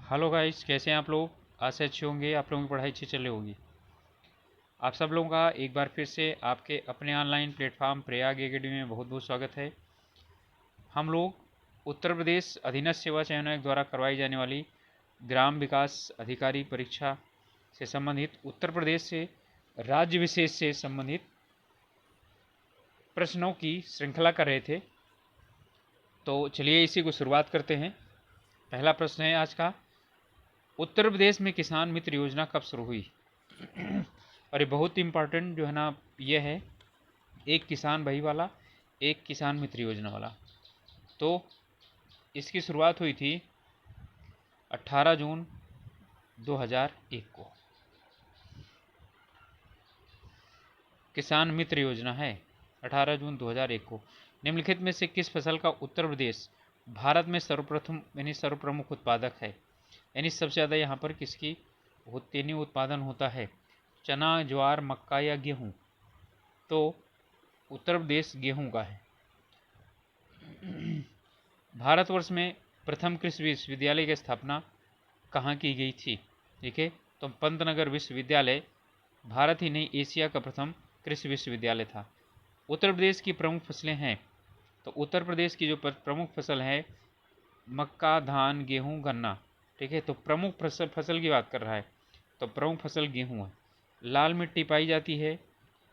Hello guys, कैसे हैं आप लोग। आज से अच्छे होंगे, आप लोगों की पढ़ाई अच्छी चल रही होगी। आप सब लोगों का एक बार फिर से आपके अपने ऑनलाइन प्लेटफॉर्म प्रयाग एकेडमी में बहुत बहुत स्वागत है। हम लोग उत्तर प्रदेश अधीनस्थ सेवा चयन आयोग द्वारा करवाई जाने वाली ग्राम विकास अधिकारी परीक्षा से संबंधित उत्तर प्रदेश से राज्य विशेष से संबंधित प्रश्नों की श्रृंखला कर रहे थे। तो चलिए इसी को शुरुआत करते हैं। पहला प्रश्न है आज का, उत्तर प्रदेश में किसान मित्र योजना कब शुरू हुई। और ये बहुत इम्पोर्टेंट जो है ना, ये है एक किसान भाई वाला, एक किसान मित्र योजना वाला। तो इसकी शुरुआत हुई थी 18 जून 2001 को। किसान मित्र योजना है 18 जून 2001 को। निम्नलिखित में से किस फसल का उत्तर प्रदेश भारत में सर्वप्रथम यानी सर्वप्रमुख उत्पादक है। यानी सबसे ज़्यादा यहाँ पर किसकी उत्पादन होता है, चना, ज्वार, मक्का या गेहूँ। तो उत्तर प्रदेश गेहूँ का है। भारतवर्ष में प्रथम कृषि विश्वविद्यालय की स्थापना कहाँ की गई थी। ठीक है, तो पंतनगर विश्वविद्यालय भारत ही नहीं एशिया का प्रथम कृषि विश्वविद्यालय था। उत्तर प्रदेश की प्रमुख फसलें हैं, तो उत्तर प्रदेश की जो प्रमुख फसल है मक्का, धान, गेहूँ, गन्ना। ठीक है, तो प्रमुख फसल की बात कर रहा है, तो प्रमुख फसल गेहूँ है। लाल मिट्टी पाई जाती है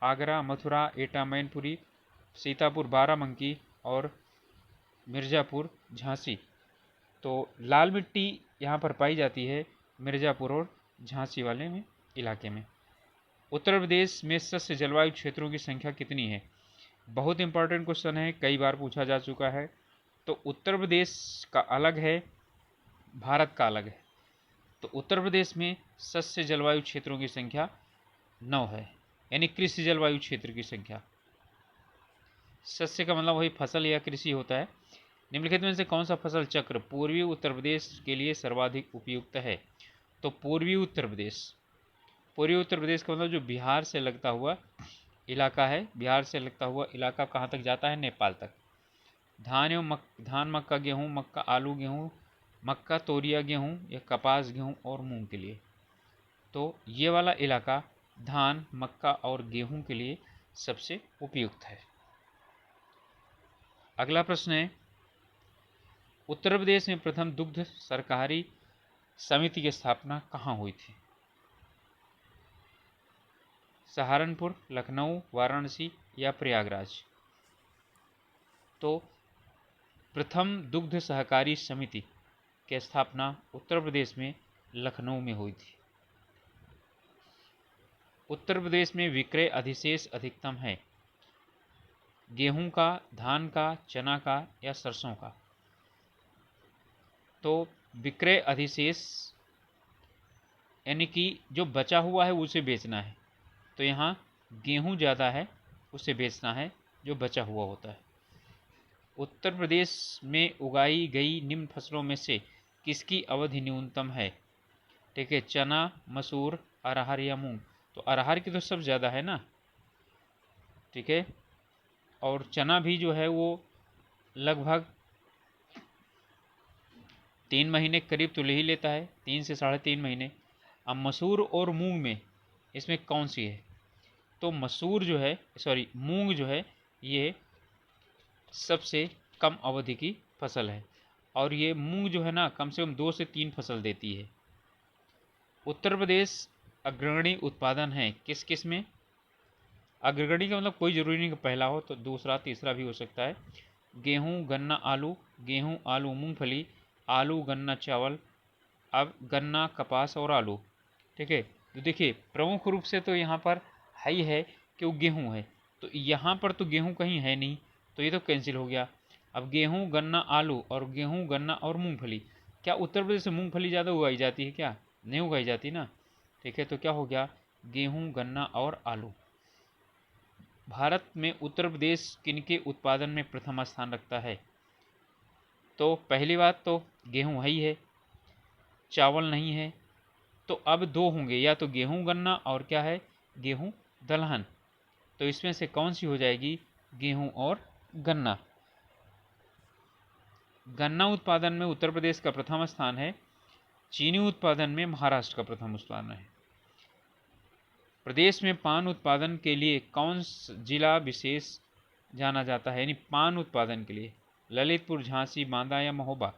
आगरा, मथुरा, एटा, मैनपुरी, सीतापुर, बाराबंकी और मिर्ज़ापुर, झांसी। तो लाल मिट्टी यहाँ पर पाई जाती है मिर्ज़ापुर और झांसी वाले में इलाके में। उत्तर प्रदेश में सस्य जलवायु क्षेत्रों की संख्या कितनी है। बहुत इंपॉर्टेंट क्वेश्चन है, कई बार पूछा जा चुका है। तो उत्तर प्रदेश का अलग है, भारत का अलग है। तो उत्तर प्रदेश में सस्य जलवायु क्षेत्रों की संख्या 9 है, यानी कृषि जलवायु क्षेत्र की संख्या। सस्य का मतलब वही फसल या कृषि होता है। निम्नलिखित में से कौन सा फसल चक्र पूर्वी उत्तर प्रदेश के लिए सर्वाधिक उपयुक्त है। तो पूर्वी उत्तर प्रदेश का मतलब जो बिहार से लगता हुआ इलाका है, बिहार से लगता हुआ इलाका कहाँ तक जाता है, नेपाल तक। धान, मक्का, गेहूँ, मक्का, आलू, गेहूँ, मक्का, तोरिया गेहूँ या कपास, गेहूँ और मूंग के लिए। तो ये वाला इलाका धान, मक्का और गेहूँ के लिए सबसे उपयुक्त है। अगला प्रश्न है, उत्तर प्रदेश में प्रथम दुग्ध सरकारी समिति की स्थापना कहाँ हुई थी। सहारनपुर, लखनऊ, वाराणसी या प्रयागराज। तो प्रथम दुग्ध सहकारी समिति की स्थापना उत्तर प्रदेश में लखनऊ में हुई थी। उत्तर प्रदेश में विक्रय अधिशेष अधिकतम है, गेहूं का, धान का, चना का या सरसों का। तो विक्रय अधिशेष यानी कि जो बचा हुआ है उसे बेचना है। तो यहाँ गेहूं ज़्यादा है, उसे बेचना है जो बचा हुआ होता है। उत्तर प्रदेश में उगाई गई निम्न फसलों में से किसकी अवधि न्यूनतम है। ठीक है, चना, मसूर, अरहर या मूंग। तो अरहर की तो सब ज़्यादा है ना। ठीक है, और चना भी जो है वो लगभग 3 महीने करीब तो ले ही लेता है, 3 से 3.5 महीने। अब मसूर और मूंग में इसमें कौन सी है। तो मसूर जो है, सॉरी मूंग जो है, ये सबसे कम अवधि की फसल है। और ये मूंग जो है ना, कम से कम 2 से 3 फसल देती है। उत्तर प्रदेश अग्रणी उत्पादन है किस किस में। अग्रणी का मतलब कोई ज़रूरी नहीं कि पहला हो, तो दूसरा तीसरा भी हो सकता है। गेहूँ, गन्ना, आलू, गेहूँ, आलू, मूंगफली, आलू, गन्ना, चावल, अब गन्ना, कपास और आलू। ठीक है, तो देखिए प्रमुख रूप से तो यहाँ पर है ही है कि वो गेहूँ है। तो यहाँ पर तो गेहूँ कहीं है नहीं, तो ये तो कैंसिल हो गया। अब गेहूँ, गन्ना, आलू और गेहूँ, गन्ना और मूंगफली। क्या उत्तर प्रदेश में मूंगफली ज़्यादा उगाई जाती है क्या, नहीं उगाई जाती ना। ठीक है, तो क्या हो गया, गेहूँ, गन्ना और आलू। भारत में उत्तर प्रदेश किनके उत्पादन में प्रथम स्थान रखता है। तो पहली बात तो गेहूँ है ही है, चावल नहीं है। तो अब दो होंगे, या तो गेहूं गन्ना और क्या है, गेहूं दलहन। तो इसमें से कौन सी हो जाएगी, गेहूं और गन्ना। गन्ना उत्पादन में उत्तर प्रदेश का प्रथम स्थान है। चीनी उत्पादन में महाराष्ट्र का प्रथम उत्पादन है। प्रदेश में पान उत्पादन के लिए कौन जिला विशेष जाना जाता है, यानी पान उत्पादन के लिए ललितपुर, झांसी, बांदा या महोबा।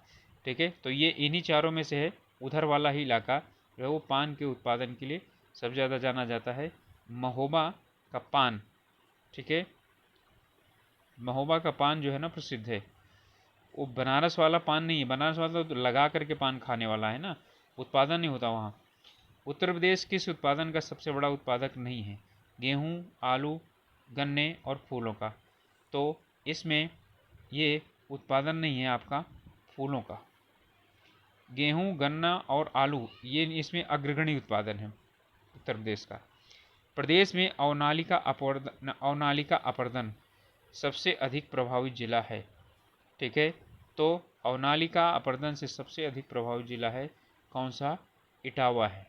ठीक है, तो ये इन्हीं चारों में से है। उधर वाला ही इलाका जो है वो पान के उत्पादन के लिए सबसे ज़्यादा जाना जाता है, महोबा का पान। ठीक है, महोबा का पान जो है ना प्रसिद्ध है। वो बनारस वाला पान नहीं है, बनारस वाला तो लगा करके पान खाने वाला है ना, उत्पादन नहीं होता वहाँ। उत्तर प्रदेश किस उत्पादन का सबसे बड़ा उत्पादक नहीं है, गेहूँ, आलू, गन्ने और फूलों का। तो इसमें ये उत्पादन नहीं है आपका फूलों का। गेहूँ, गन्ना और आलू ये इसमें अग्रगणी उत्पादन है उत्तर प्रदेश का। प्रदेश में अवनालिका अपर्दन सबसे अधिक प्रभावित जिला है। ठीक है, तो अवनालिका अपर्दन से सबसे अधिक प्रभावित जिला है कौन सा, इटावा है।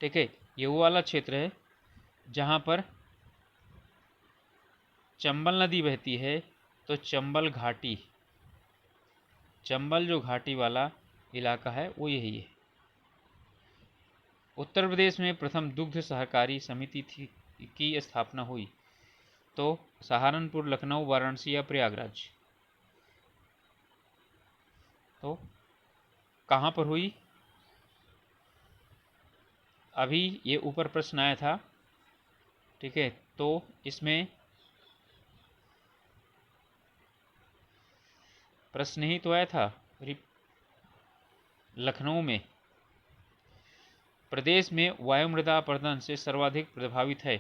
ठीक है, ये वो वाला क्षेत्र है जहाँ पर चंबल नदी बहती है, तो चंबल घाटी, चंबल जो घाटी वाला इलाका है वो यही है। उत्तर प्रदेश में प्रथम दुग्ध सहकारी समिति की स्थापना हुई, तो सहारनपुर, लखनऊ, वाराणसी या प्रयागराज। तो कहाँ पर हुई, अभी ये ऊपर प्रश्न आया था। ठीक है, तो इसमें प्रश्न ही तो आया था, लखनऊ में। प्रदेश में वायुमृदा अपर्दन से सर्वाधिक प्रभावित है,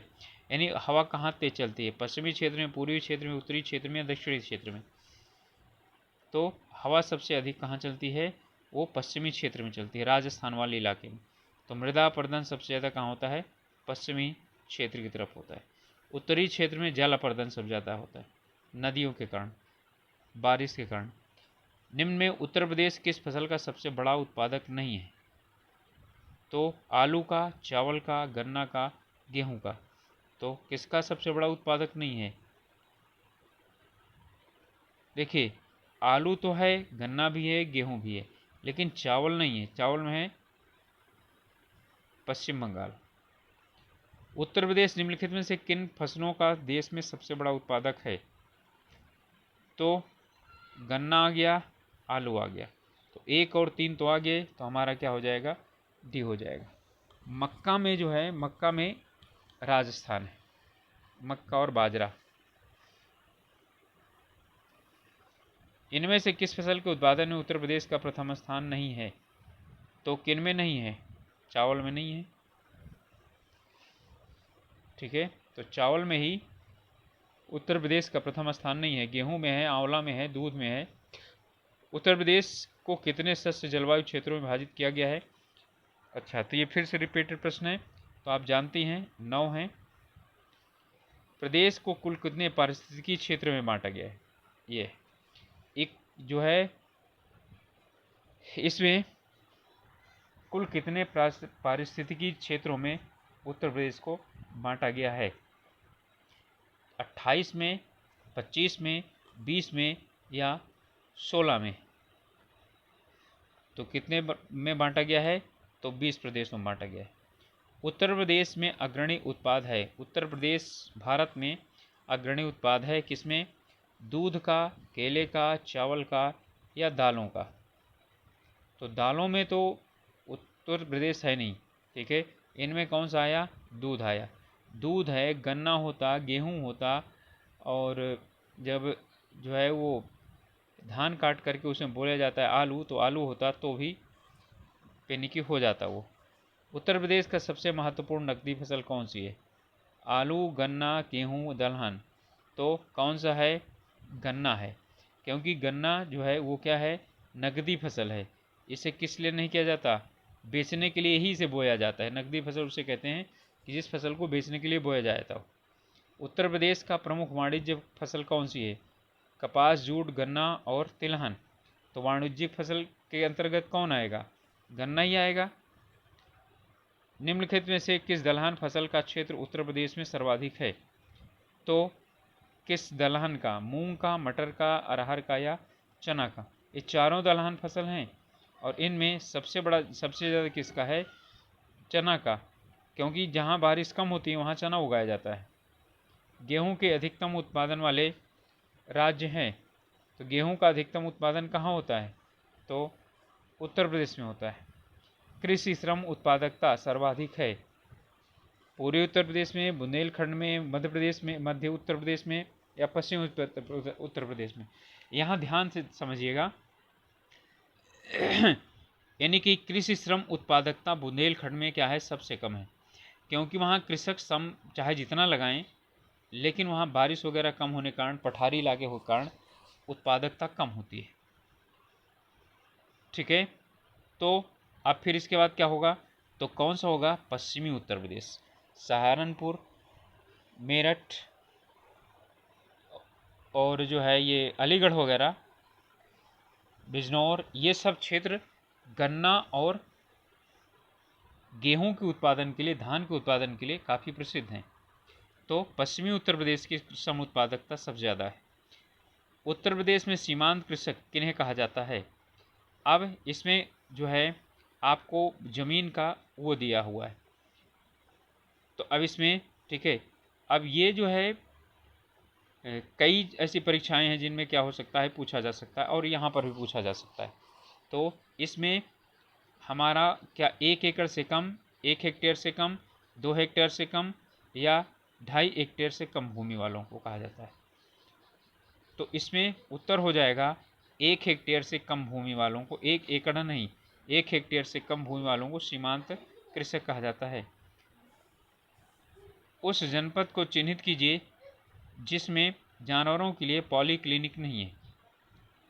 यानी हवा कहाँ तेज चलती है, पश्चिमी क्षेत्र में, पूर्वी क्षेत्र में, उत्तरी क्षेत्र में या दक्षिणी क्षेत्र में। तो हवा सबसे अधिक कहाँ चलती है, वो पश्चिमी क्षेत्र में चलती है, राजस्थान वाले इलाके में। तो मृदा अपर्दन सबसे ज़्यादा कहाँ होता है, पश्चिमी क्षेत्र की तरफ होता है। उत्तरी क्षेत्र में जल अपर्दन सबसे ज़्यादा होता है, नदियों के कारण, बारिश के कारण। निम्न में उत्तर प्रदेश किस फसल का सबसे बड़ा उत्पादक नहीं है, तो आलू का, चावल का, गन्ना का, गेहूं का। तो किसका सबसे बड़ा उत्पादक नहीं है, देखिए आलू तो है, गन्ना भी है, गेहूं भी है, लेकिन चावल नहीं है। चावल में है पश्चिम बंगाल। उत्तर प्रदेश निम्नलिखित में से किन फसलों का देश में सबसे बड़ा उत्पादक है, तो गन्ना आ गया, आलू आ गया। तो 1 और 3 तो आ गए, तो हमारा क्या हो जाएगा, डी हो जाएगा। मक्का में जो है, मक्का में राजस्थान है, मक्का और बाजरा। इनमें से किस फसल के उत्पादन में उत्तर प्रदेश का प्रथम स्थान नहीं है, तो किन में नहीं है, चावल में नहीं है। ठीक है, तो चावल में ही उत्तर प्रदेश का प्रथम स्थान नहीं है, गेहूं में है, आंवला में है, दूध में है। उत्तर प्रदेश को कितने शस्य जलवायु क्षेत्रों में विभाजित किया गया है, अच्छा तो ये फिर से रिपीटेड प्रश्न है, तो आप जानते हैं 9 हैं। प्रदेश को कुल कितने पारिस्थितिकी क्षेत्र में बांटा गया है, ये एक जो है, इसमें कुल कितने पारिस्थितिकी क्षेत्रों में उत्तर प्रदेश को बांटा गया है, 28 में, 25 में, 20 में या 16 में। तो कितने में बांटा गया है, तो 20 प्रदेशों में बांटा गया है। उत्तर प्रदेश में अग्रणी उत्पाद है, उत्तर प्रदेश भारत में अग्रणी उत्पाद है किसमें, दूध का, केले का, चावल का या दालों का। तो दालों में तो उत्तर प्रदेश है नहीं। ठीक है, इनमें कौन सा आया, दूध आया। दूध है, गन्ना होता, गेहूं होता, और जब जो है वो धान काट करके उसमें बोया जाता है आलू, तो आलू होता तो भी पेनिकी हो जाता वो। उत्तर प्रदेश का सबसे महत्वपूर्ण नकदी फसल कौन सी है, आलू, गन्ना, गेहूं, दलहन। तो कौन सा है, गन्ना है, क्योंकि गन्ना जो है वो क्या है, नकदी फसल है। इसे किस लिए नहीं किया जाता, बेचने के लिए ही इसे बोया जाता है। नकदी फसल उसे कहते हैं कि जिस फसल को बेचने के लिए बोया जाता हो। उत्तर प्रदेश का प्रमुख वाणिज्य फसल कौन सी है, कपास, जूट, गन्ना और तिलहन। तो वाणिज्यिक फसल के अंतर्गत कौन आएगा, गन्ना ही आएगा। निम्नलिखित में से किस दलहन फसल का क्षेत्र उत्तर प्रदेश में सर्वाधिक है, तो किस दलहन का, मूंग का, मटर का, अरहर का या चना का। ये चारों दलहन फसल हैं, और इनमें सबसे ज़्यादा किसका है? चना का, क्योंकि जहाँ बारिश कम होती है वहाँ चना उगाया जाता है। गेहूं के अधिकतम उत्पादन वाले राज्य हैं, तो गेहूं का अधिकतम उत्पादन कहाँ होता है? तो उत्तर प्रदेश में होता है। कृषि श्रम उत्पादकता सर्वाधिक है पूर्वी उत्तर प्रदेश में, बुंदेलखंड में, मध्य प्रदेश में, मध्य उत्तर प्रदेश में या पश्चिमी उत्तर प्रदेश में। यहाँ ध्यान से समझिएगा यानी कि कृषि श्रम उत्पादकता बुंदेलखंड में क्या है? सबसे कम है, क्योंकि वहाँ कृषक श्रम चाहे जितना लगाएं, लेकिन वहाँ बारिश वगैरह कम होने के कारण, पठारी इलाके होने के कारण उत्पादकता कम होती है। ठीक है, तो अब फिर इसके बाद क्या होगा? तो कौन सा होगा? पश्चिमी उत्तर प्रदेश, सहारनपुर, मेरठ और जो है ये अलीगढ़ वगैरह, बिजनौर, ये सब क्षेत्र गन्ना और गेहूं के उत्पादन के लिए, धान के उत्पादन के लिए काफ़ी प्रसिद्ध हैं। तो पश्चिमी उत्तर प्रदेश की श्रम उत्पादकता सबसे ज़्यादा है। उत्तर प्रदेश में सीमांत कृषक किन्हें कहा जाता है? अब इसमें जो है आपको ज़मीन का वो दिया हुआ है, तो अब इसमें ठीक है, अब ये जो है कई ऐसी परीक्षाएं हैं जिनमें क्या हो सकता है? पूछा जा सकता है, और यहाँ पर भी पूछा जा सकता है। तो इसमें हमारा क्या 1 एकड़ से कम, 1 हेक्टेयर से कम, 2 हेक्टेयर से कम या 2.5 हेक्टेयर से कम भूमि वालों को कहा जाता है? तो इसमें उत्तर हो जाएगा 1 हेक्टेयर से कम भूमि वालों को, 1 एकड़ नहीं, 1 हेक्टेयर से कम भूमि वालों को सीमांत कृषक कहा जाता है। उस जनपद को चिन्हित कीजिए जिसमें जानवरों के लिए पॉली क्लिनिक नहीं है।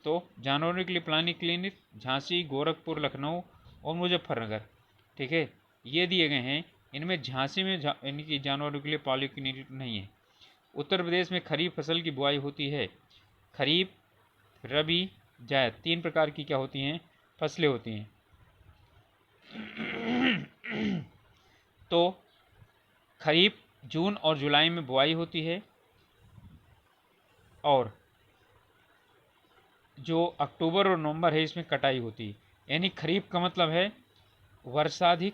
तो जानवरों के लिए पॉली क्लिनिक झांसी, गोरखपुर, लखनऊ और मुजफ्फरनगर। ठीक है, ये दिए गए हैं। इनमें झांसी में यानी कि जानवरों के लिए पॉली क्लिनिक नहीं है। उत्तर प्रदेश में खरीफ फसल की बुआई होती है। खरीफ, रबी, जायद, 3 प्रकार की क्या होती हैं? फसलें होती हैं। तो खरीफ जून और जुलाई में बुआई होती है, और जो अक्टूबर और नवंबर है इसमें कटाई होती है। यानी खरीफ का मतलब है वर्षा अधिक,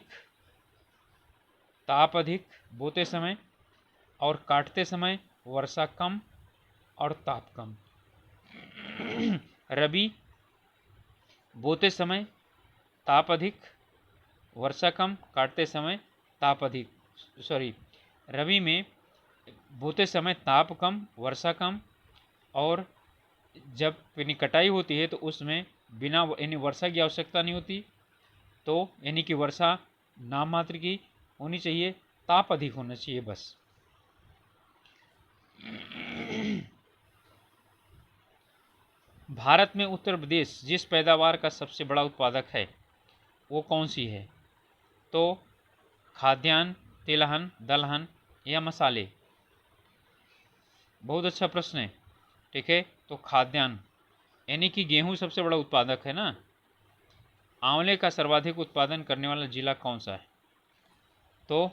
ताप अधिक बोते समय, और काटते समय वर्षा कम और ताप कम। रबी बोते समय ताप अधिक, वर्षा कम, काटते समय ताप अधिक। सॉरी, रबी में बोते समय ताप कम, वर्षा कम, और जब यानी कटाई होती है तो उसमें बिना यानी वर्षा की आवश्यकता नहीं होती, तो यानी कि वर्षा नाम मात्र की होनी चाहिए, ताप अधिक होना चाहिए बस। भारत में उत्तर प्रदेश जिस पैदावार का सबसे बड़ा उत्पादक है वो कौन सी है? तो खाद्यान्न, तिलहन, दलहन या मसाले? बहुत अच्छा प्रश्न है। ठीक है, तो खाद्यान्न यानी कि गेहूं सबसे बड़ा उत्पादक है ना। आंवले का सर्वाधिक उत्पादन करने वाला जिला कौन सा है? तो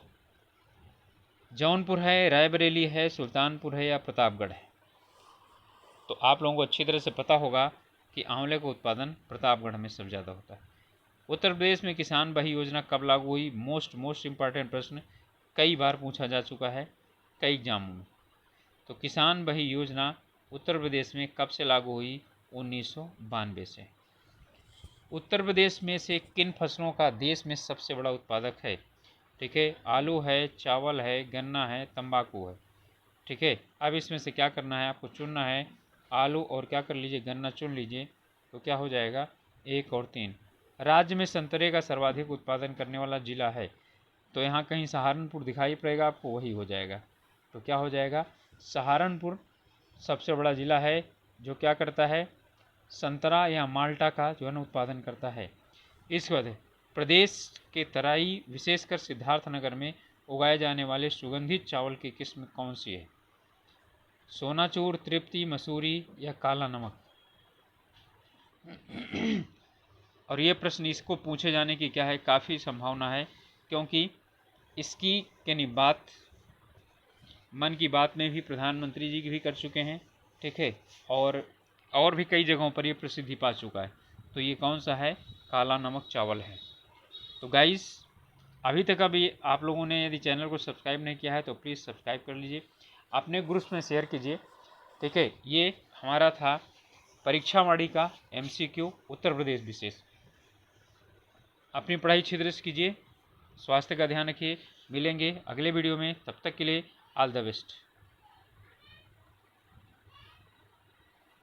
जौनपुर है, रायबरेली है, सुल्तानपुर है या प्रतापगढ़ है? तो आप लोगों को अच्छी तरह से पता होगा कि आंवले का उत्पादन प्रतापगढ़ में सबसे ज़्यादा होता है। उत्तर प्रदेश में किसान भाई योजना कब लागू हुई? मोस्ट इम्पॉर्टेंट प्रश्न, कई बार पूछा जा चुका है कई एग्जामों में। तो किसान भाई योजना उत्तर प्रदेश में कब से लागू हुई? 1992 से। उत्तर प्रदेश में से किन फसलों का देश में सबसे बड़ा उत्पादक है? ठीक है, आलू है, चावल है, गन्ना है, तंबाकू है। ठीक है, अब इसमें से क्या करना है? आपको चुनना है आलू और क्या कर लीजिए, गन्ना चुन लीजिए, तो क्या हो जाएगा? 1 और 3। राज्य में संतरे का सर्वाधिक उत्पादन करने वाला जिला है, तो यहाँ कहीं सहारनपुर दिखाई पड़ेगा आपको, वही हो जाएगा। तो क्या हो जाएगा? सहारनपुर सबसे बड़ा जिला है जो क्या करता है? संतरा या माल्टा का जो है ना उत्पादन करता है। इसके बाद प्रदेश के तराई विशेषकर सिद्धार्थनगर में उगाए जाने वाले सुगंधित चावल की किस्म कौन सी है? सोनाचूर, तृप्ति, मसूरी या काला नमक? और ये प्रश्न इसको पूछे जाने की क्या है? काफ़ी संभावना है, क्योंकि इसकी यानी बात मन की बात में भी प्रधानमंत्री जी भी कर चुके हैं। ठीक है, और भी कई जगहों पर ये प्रसिद्धि पा चुका है। तो ये कौन सा है? काला नमक चावल है। तो गाइस अभी तक अभी आप लोगों ने यदि चैनल को सब्सक्राइब नहीं किया है तो प्लीज़ सब्सक्राइब कर लीजिए, अपने ग्रुप्स में शेयर कीजिए। ठीक है, ये हमारा था परीक्षा वाणी का MCQ उत्तर प्रदेश विशेष। अपनी पढ़ाई अच्छी से कीजिए, स्वास्थ्य का ध्यान रखिए। मिलेंगे अगले वीडियो में, तब तक के लिए ऑल द बेस्ट।